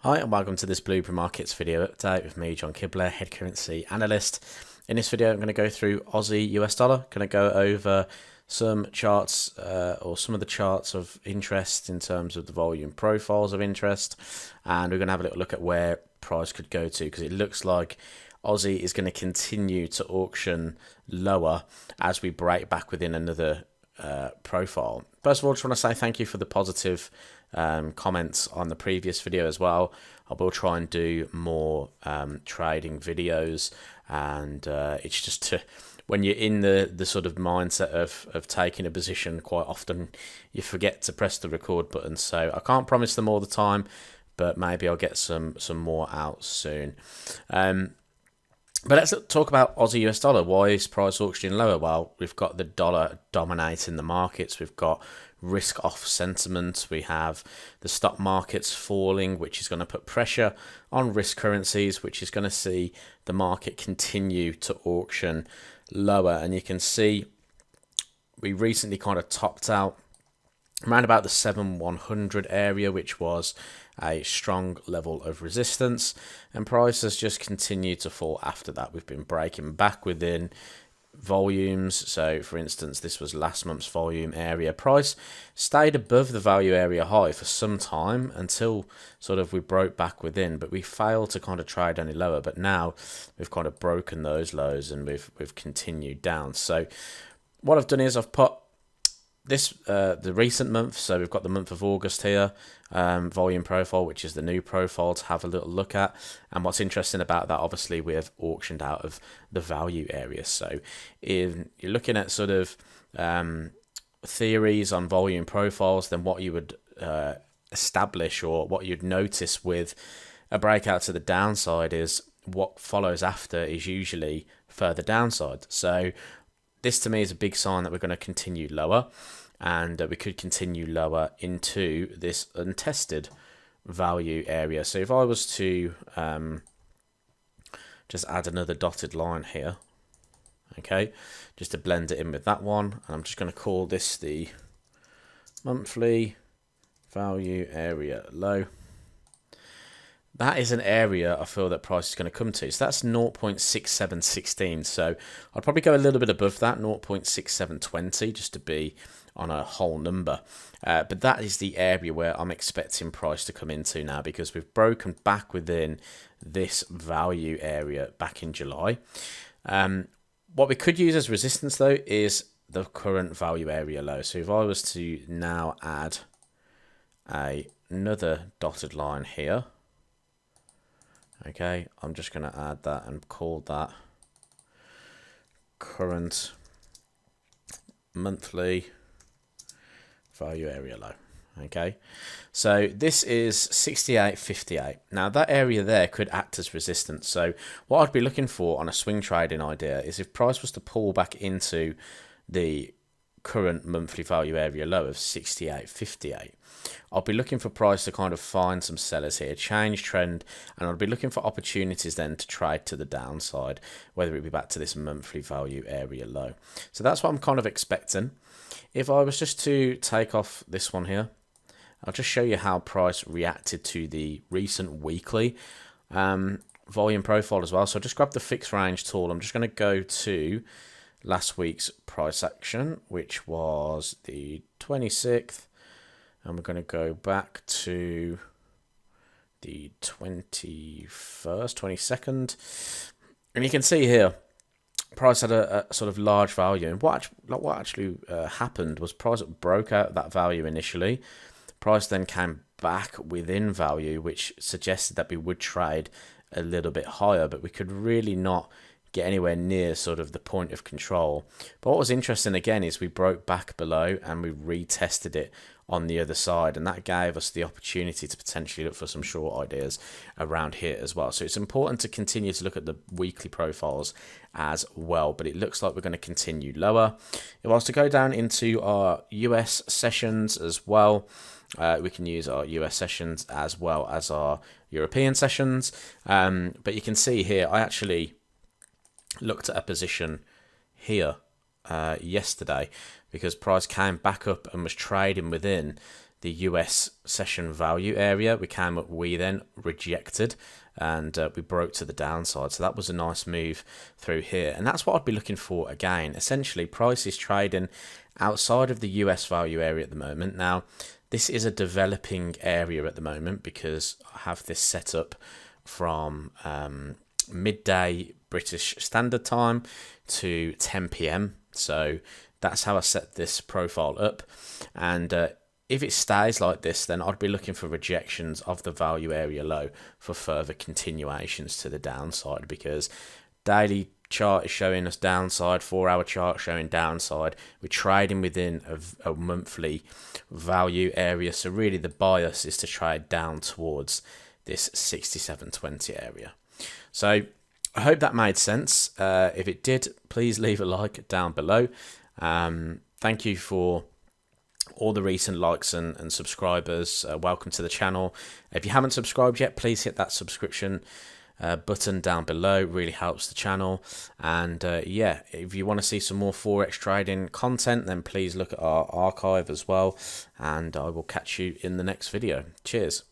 Hi and welcome to this Blueprint Markets video update with me, John Kibler, head currency analyst. In this video I'm going to go through Aussie US dollar, going to go over some charts or some of the charts of interest in terms of the volume profiles of interest, and we're going to have a little look at where price could go to, because it looks like Aussie is going to continue to auction lower as we break back within another profile. First of all, I just want to say thank you for the positive comments on the previous video as well. I will try and do more trading videos, and it's just to, when you're in the sort of mindset of taking a position, quite often you forget to press the record button. So I can't promise them all the time, but maybe I'll get some more out soon. But let's talk about Aussie US dollar. Why is price auctioning lower? Well, we've got the dollar dominating the markets. We've got risk off sentiment. We have the stock markets falling, which is going to put pressure on risk currencies, which is going to see the market continue to auction lower. And you can see we recently kind of topped out around about the 7,100 area, which was a strong level of resistance, and price has just continued to fall after that. We've been breaking back within volumes. So for instance, this was last month's volume area. Price stayed above the value area high for some time until sort of we broke back within, but we failed to kind of trade any lower. But now we've kind of broken those lows and we've continued down. So what I've done is I've put this the recent month, so we've got the month of August here, volume profile, which is the new profile to have a little look at. And what's interesting about that, obviously we have auctioned out of the value area. So if you're looking at sort of theories on volume profiles, then what you would establish, or what you'd notice with a breakout to the downside, is what follows after is usually further downside. So this to me is a big sign that we're going to continue lower, and we could continue lower into this untested value area. So if I was to just add another dotted line here, okay, just to blend it in with that one, and I'm just going to call this the monthly value area low. That is an area I feel that price is going to come to. So that's 0.6716. So I'd probably go a little bit above that, 0.6720, just to be on a whole number. But that is the area where I'm expecting price to come into now, because we've broken back within this value area back in July. What we could use as resistance, though, is the current value area low. So if I was to now add another dotted line here, okay, I'm just going to add that and call that current monthly value area low. Okay, so this is 68.58. Now that area there could act as resistance. So what I'd be looking for on a swing trading idea is if price was to pull back into the current monthly value area low of 68.58, I'll be looking for price to kind of find some sellers here, change trend, and I'll be looking for opportunities then to trade to the downside, whether it be back to this monthly value area low. So that's what I'm kind of expecting. If I was just to take off this one here, I'll just show you how price reacted to the recent weekly volume profile as well. So just grab the fixed range tool. I'm just going to go to last week's price action, which was the 26th, and we're going to go back to the 21st, 22nd, and you can see here price had a sort of large value. And what actually happened was price broke out that value initially. Price then came back within value, which suggested that we would trade a little bit higher, but we could really not get anywhere near sort of the point of control. But what was interesting again is we broke back below and we retested it on the other side, and that gave us the opportunity to potentially look for some short ideas around here as well. So it's important to continue to look at the weekly profiles as well, but it looks like we're going to continue lower. If I was to go down into our US sessions as well, we can use our US sessions as well as our European sessions, but you can see here I actually looked at a position here yesterday, because price came back up and was trading within the US session value area. We then rejected, and we broke to the downside. So that was a nice move through here, and that's what I'd be looking for again. Essentially, price is trading outside of the US value area at the moment. Now, this is a developing area at the moment because I have this set up from midday British Standard Time to 10 p.m. So that's how I set this profile up, and if it stays like this, then I'd be looking for rejections of the value area low for further continuations to the downside, because daily chart is showing us downside, 4-hour chart showing downside. We're trading within a monthly value area, so really the bias is to trade down towards this 67.20 area. So I hope that made sense. If it did, please leave a like down below. Thank you for all the recent likes and subscribers. Welcome to the channel. If you haven't subscribed yet, please hit that subscription button down below. It really helps the channel. And yeah, if you want to see some more Forex trading content, then please look at our archive as well, and I will catch you in the next video. Cheers.